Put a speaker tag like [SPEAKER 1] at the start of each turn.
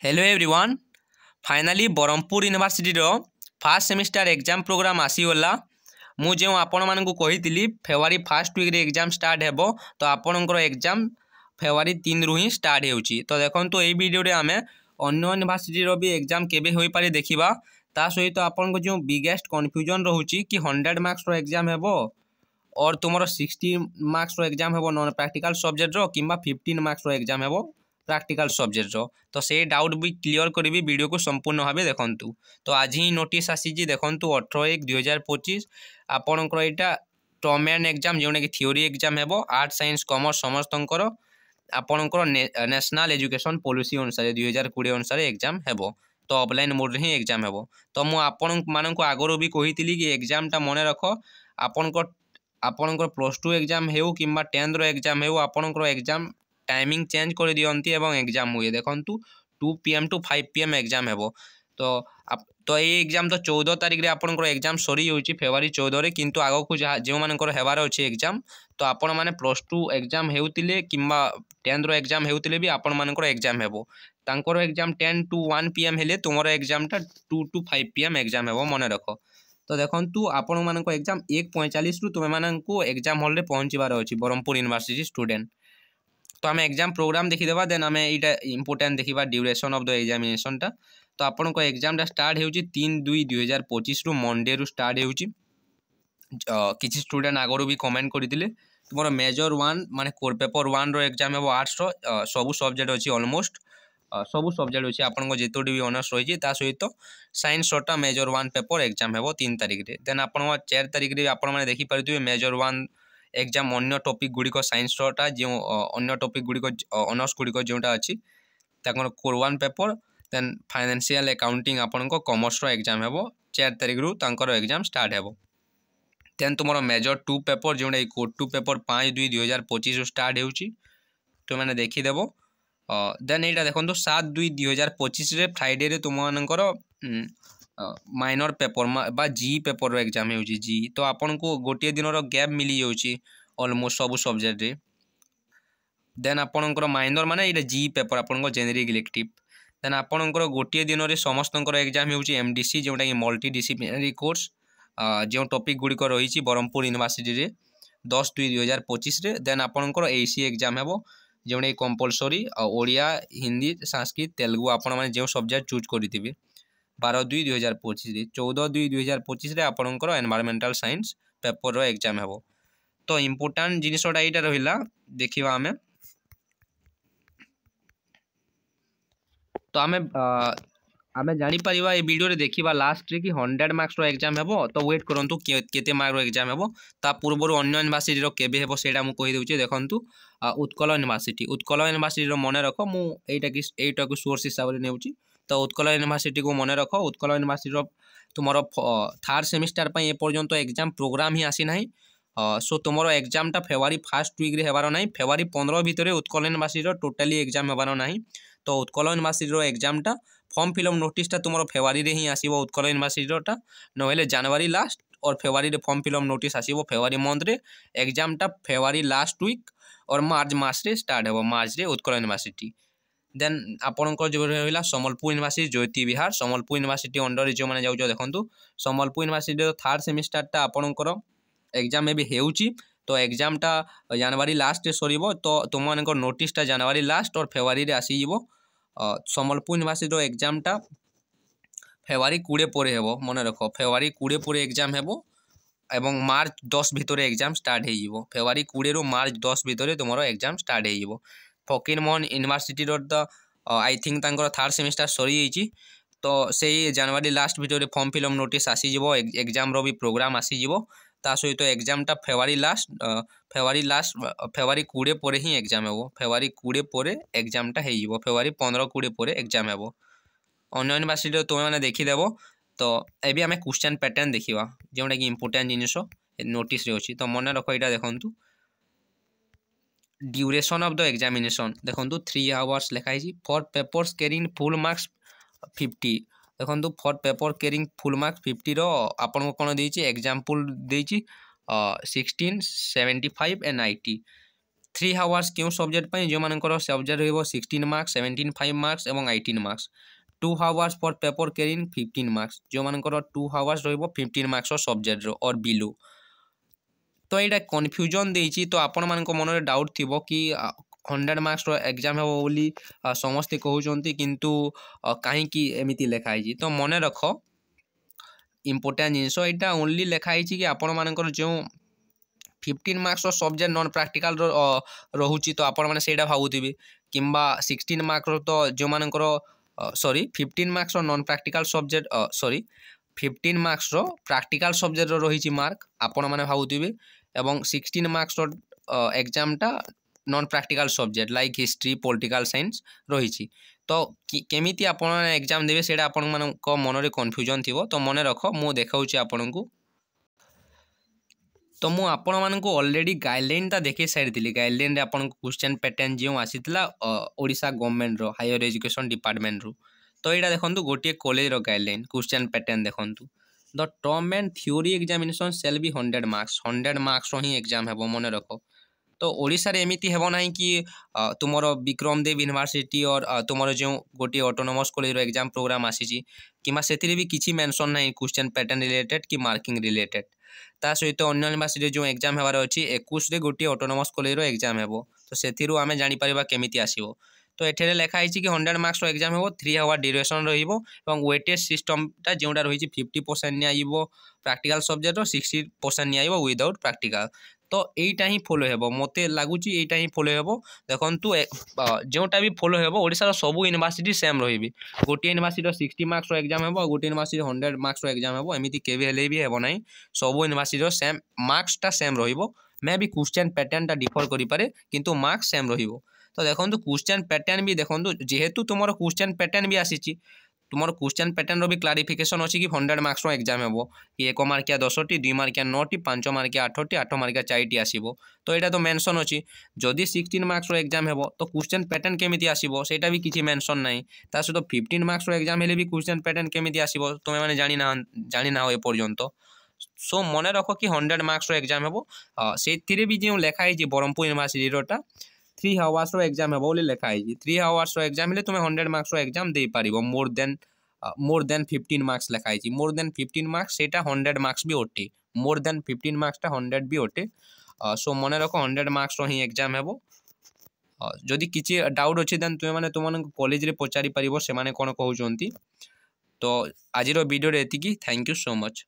[SPEAKER 1] Hello everyone finally Brahmapur university first semester exam program आसीगला मुझे आपण मानक कही February first week exam start हेबो तो आपणकर एग्जाम फेब्रुआरी 3 रु ही स्टार्ट होउची। तो देखो ये वीडियो रे आमे अन्य यूनिवर्सिटी भी एग्जाम केबे होई पारे देखिबा। ता सहित आपन को जो बिगेस्ट कन्फ्यूजन रहउची कि 100 मार्क्स रो एग्जाम हेबो और तुमरो 60 मार्क्स रो एग्जाम हेबो नॉन प्रैक्टिकल सब्जेक्ट रो किंबा 15 मार्क्स रो एग्जाम हेबो प्रैक्टिकल सब्जेक्ट रो। तो से डाउट भी क्लियर करी वीडियो को संपूर्ण भाव देखु। तो आज ही नोटिस आसी देखु 18/1/2025 आपणकर यहाँ टर्म एंड एग्जाम जोटा कि थ्योरी एग्जाम हेबो आर्ट साइंस कॉमर्स समस्तंकर आपणकर नेशनल एजुकेशन पॉलिसी अनुसार 2020 अनुसार एग्जाम हेबो। तो ऑफलाइन मोड ही एग्जाम हेबो। तो मु आपण मानक आगरो भी कही कि एग्जामटा मन रख आपणकर +2 एग्जाम हेउ किंबा 10th रो एग्जाम हेउ आपणकर एग्जाम टाइमिंग चेंज कर दियंती एवं एग्जाम हुए देखंतु 2 PM टू 5 PM एग्जाम हेबो। तो ये एग्जाम तो 14 तारिख रे आपणकर एग्जाम सरी होउची फेब्रुआरी 14 रे किंतु आगो को जो मानकर हेबार अछि एग्जाम तो आपण माने +2 एग्जाम हेउतिले किंबा 10th रो एग्जाम हेउतिले भी आपण मानकर एग्जाम हेबो। तांकर एग्जाम 10 टू 1 PM हेले तुमरो एग्जामटा 2 टू 5 PM एग्जाम हेबो मन रखो। तो देखंतु आपण मानक एग्जाम 1:45 रु तुमे माननको एग्जाम हॉल रे पहुंचीबार अछि ब्रह्मपुर यूनिवर्सिटी स्टूडेंट। तो आम एग्जाम प्रोग्राम देखीदेवा देन आम यहाँ इम्पोर्टाट देखा ड्यूरेशन ऑफ द एग्जामिनेशन टा। तो आपन को एग्जाम टार्ट हो 3/2/2025 रु मंडे रु स्टार्ट हो किसी स्टूडेंट आगु भी कमेंट करते तुम मेजर 1 माने कोर पेपर 1 रो एग्जाम हे आर्ट्स रो सबू सब्जेक्ट अच्छी अलमोस्ट सबू सब्जेक्ट अच्छी आपन जितोटी भी ऑनर्स रही सहित साइंस टा मेजर 1 पेपर एग्जाम हे 3 तारिख रे। देन आप 4 तारिख रे आपण मैंने देखिपारे मेजर 1 एग्जाम अन्य टॉपिक गुड़िक साइंस टा जो अन्य टॉपिक गुड़िक ऑनर्स गुड़िक जोटा अच्छी core 1 paper then financial accounting आपण कॉमर्स रो एग्जाम हेबो 4 तारिख रु तांकर एग्जाम स्टार्ट हेबो। देन तुम मेजर 2 पेपर जोटा कोर 2 पेपर 5/2/2025 रु स्टार्ट होउची तो मैंने देखीदेव। देन यहाँ देखो 7/2/2025 रे फ्राइडे रे तुम मानकर माइनर पेपर बा जी पेपर एग्जाम हो जी। तो आपन को गोटे दिन गैप मिली जाऊँगी ऑलमोस्ट सबू सब्जेक्ट रे। देन आपणकर माइनर माने ये जी पेपर आपन जेनेरिक इलेक्टिव। देन आपणकर गोटे दिन में समस्त एग्जाम हो MDC जोटा कि मल्टी डिसिप्लिनरी कोर्स जो टॉपिक गुड़िक रही ब्रह्मपुर यूनिवर्सिटी रे 10/2/2025 रे। देन आपणकर AC एग्जाम हेबो जोटा कि कंपलसरी ओडिया हिंदी संस्कृत तेलुगु आपण मैंने जो सब्जेक्ट चूज करेंगे 12/2/2025 रे। 14/2/2025 रे आपणकर एनवायरमेंटल साइंस पेपर रो एग्जाम हेबो। तो इम्पोर्टाट जिनसटा यहाँ रहा देखा आम। तो आमे जापर ये वीडियो रे देखा लास्ट रे कि 100 मार्क्स रो एग्जाम हेबो। तो वेट करंतु केते मार्क रो एग्जाम हेबो ता पूर्व अन्य यूनिवर्सिटी रो केबे हेबो सेटा मु कहि देउची देखंतु उत्कल यूनिवर्सिटी रो मने रखो मु एटा को सोर्स हिसाब रे नेउची। तो उत्कल यूनिवर्सिटी को मने रखो उत्कल यूनिवर्सिटी रो तुमरो 3rd सेमिस्टर पई ए पर्यंत एग्जाम प्रोग्राम ही आसी नाही। सो तुमरो एग्जाम टा फेब्रुआरी फास्ट वीक रे हेबार नाही फेब्रुआरी 15 भितर उत्कल यूनिवर्सिटी रो टोटली एग्जाम हेबार नाही। तो उत्कल यूनिवर्सिटी रो एग्जाम टा फॉर्म फिलअप नोटिस टा तुम फेब्रुआरी रे ही आसीबो उत्कल यूनिवर्सिटी टा नहेले जनवरी लास्ट और फेब्रुआरी रे फॉर्म फिलअप नोटिस आसीबो फेब्रुआरी मंथ रे। एग्जाम टा फेब्रुआरी लास्ट वीक और मार्च मास रे स्टार्ट हेबो मार्च रे उत्कल यूनिवर्सिटी। देन आपणकर जो रहा सम्बलपुर यूनिवर्सिटी ज्योति विहार सम्बलपुर यूनिवर्सिटी अंडर जो मैंने जाऊँ देखो सम्बलपुर यूनिवर्सिटी 3rd सेमिस्टर टा आपणकर एग्जाम में भी हेउची। तो एग्जाम टा जनवरी लास्ट रे सरीबो तो तुम मानकर नोटिस टा जनवरी लास्ट और फेब्रुआरी रे आसीजिवो। सम्बलपुर यूनिवर्सिटी एग्जाम टा फेब्रुआरी 20 पर हेबो मन रख फेब्रुआरी 20 पर एग्जाम हेबो एवं मार्च 10 भितर एग्जाम स्टार्ट हो फेब्रुआरी 20 रु मार्च 10 भितर तुम एग्जाम स्टार्ट हो। फकीर Mohan university the I think 3rd semester सरी जाइए। तो से जनवरी लास्ट भितर फॉर्म फिलअप नोटिस आसीजिवो एग्जाम रो भी प्रोग्राम आसीजिवो ता सहित एग्जाम टा फेब्रुआरी 20 पर ही एग्जाम हेबो फेब्रुआरी 20 पर एग्जाम टा हेइजिवो फेब्रुआरी 15-20 पर एग्जाम हेबो अन्य यूनिवर्सिटी तुम मैंने देखीदेव। तो ये आम क्वेश्चन पैटर्न देखा जोटा कि इम्पोर्टाट जिनिस नोटिस रे अछि। तो मन रख यहाँ देखु ड्यूरेशन ऑफ द एग्जामिनेशन देखो 3 आवर्स लिखाई for papers carrying full marks 50 देखो for paper carrying full marks 50 रो आपन को कौन देछि एग्जांपल देछि 16, 75 एंड 90। 3 आवर्स क्यों सब्जेक्ट जो मानकर सब्जेक्ट रहिबो 16 मार्क्स 17 5 मार्क्स एवं 18 marks 2 hours for paper carrying 15 marks जो मानकर 2 आवर्स रहिबो 15 मार्क्स सब्जेक्ट रो और बिलो। तो यहाँ कन्फ्यूजन देइछि तो आपण मान मन में डाउट थी कि 100 मार्क्स एग्जाम हे बोली समस्ते कहते किंतु कहीं एमती लिखाई तो मन रख इम्पोर्टाट जिनस यहाँ ओनली लिखाई कि आपण मानकर जो 15 मार्क्स सब्जेक्ट नॉन प्रैक्टिकल रोचे तो आपण मैंने भावुवे कि 16 मार्क्स तो जो मानकर sorry 15 marks non practical subject sorry 15 marks practical subject रही मार्क आपण मैंने भावुवे एवं 16 मार्क्स एग्जामटा non practical subject like history political science रही तो केमिति आपण एग्जाम देवे सेटा आपण मन में कन्फ्यूजन थी तो मन रख मु देखाऊँ आपण को तो मु आपण मानक ऑलरेडी गाइडलाइन ता देखी सारी गाइडलाइन रे आपण क्वेश्चन पैटर्न जो आसीला ओडिशा गवर्नमेंट रो हायर एजुकेशन डिपार्टमेंट रो तो यहाँ देखो गोटे कॉलेज रो गाइडलाइन क्वेश्चन पैटर्न देखो the term end theory examination shall be 100 marks ही एग्जाम है मन रख तो ओडिशा रे एमिति हेबो नाही कि तुमर विक्रम देव यूनिवर्सिटी और तुमर जो गोटे ऑटोनोमस कॉलेज रो एग्जाम प्रोग्राम आसी कि से भी किसी मेंशन नहीं क्वेश्चन पैटर्न रिलेटेड कि मार्किंग रिलेटेड ता सहित अन्य यूनिवर्सिटी जो एग्जाम हेबार अच्छी 21 रे गोटे ऑटोनोमस कॉलेज रो एग्जाम हेबो तो सेथिरु आमे जानि परिबा केमिति आसीबो तो एठेरे लेखा है कि 100 मार्क्स एग्जाम हेबो 3 आवर ड्यूरेशन रहिबो एवं वेटेज सिस्टमटा जोटा रही 50% नियाइबो प्रैक्टिकल सब्जेक्ट 60% नियाइबो विदाउट प्रैक्टिकल तो यहीटा ही फॉलो हेबो मते लागुची यहीटा ही फॉलो हेबो देखंतु जोटा भी फॉलो हेबो ओडिसा रो सब यूनिवर्सिटी सेम रहिबी गोटे यूनिवर्सिटी 60 मार्क्स एग्जाम हेबो गोटे यूनिवर्सिटी 100 मार्क्स एग्जाम हेबो एमिति केबे हेले भी हेबो नाही सब यूनिवर्सिटी सेम मार्क्सटा सेम रहिबो मे भी क्वेश्चन पैटर्नटा डिफर करि पारे किंतु मार्क्स सेम रहिबो तो देखो क्वेश्चन पैटर्न भी देखो जेहेतु तुम क्वेश्चन पैटर्न भी आसी तुम क्वेश्चन पैटर्न भी क्लारिफिकेशन अच्छी कि 100 मार्क्स एग्जाम हेबो कि 1 मार्किया 10टी 2 मार्किया 9टी 5 मार्किया 8टी 8 मार्किया 4टी आसीबो तो यहाँ तो मेंशन अच्छी जदि 16 मार्क्स एग्जाम हेबो तो क्वेश्चन पैटर्न केमिति आसीबो सेटा भी किसी मेंशन नहीं ता सहित 15 मार्क्स एग्जाम हेले भी क्वेश्चन पैटर्न केमिति आसीबो तुमे माने जानि ना हो ए पर्यंत सो मन रख कि 100 मार्क्स एग्जाम हेबो से भी जो लेखा है ब्रह्मपुर यूनिवर्सिटी रोटा 3 आवर्स एग्जाम हेबो बोली लेखा है 3 आवर्स एग्जाम हेले तुम 100 मार्क्स एग्जाम दे पारिबो मोर देन 15 मार्क्स लेखा है मोर देन 15 मार्क्स सेटा 100 मार्क्स भी ओटे मोर देन 15 मार्क्स टा 100 भी ओटे सो मन रख 100 मार्क्स ही एग्जाम हेबो जदि किसी डाउट अच्छी देन तुम मैंने तुम कॉलेज रे पचारि पारिबो से माने कोन कहउचंती तो आज वीडियो रे एतिकी थैंक यू सो मच।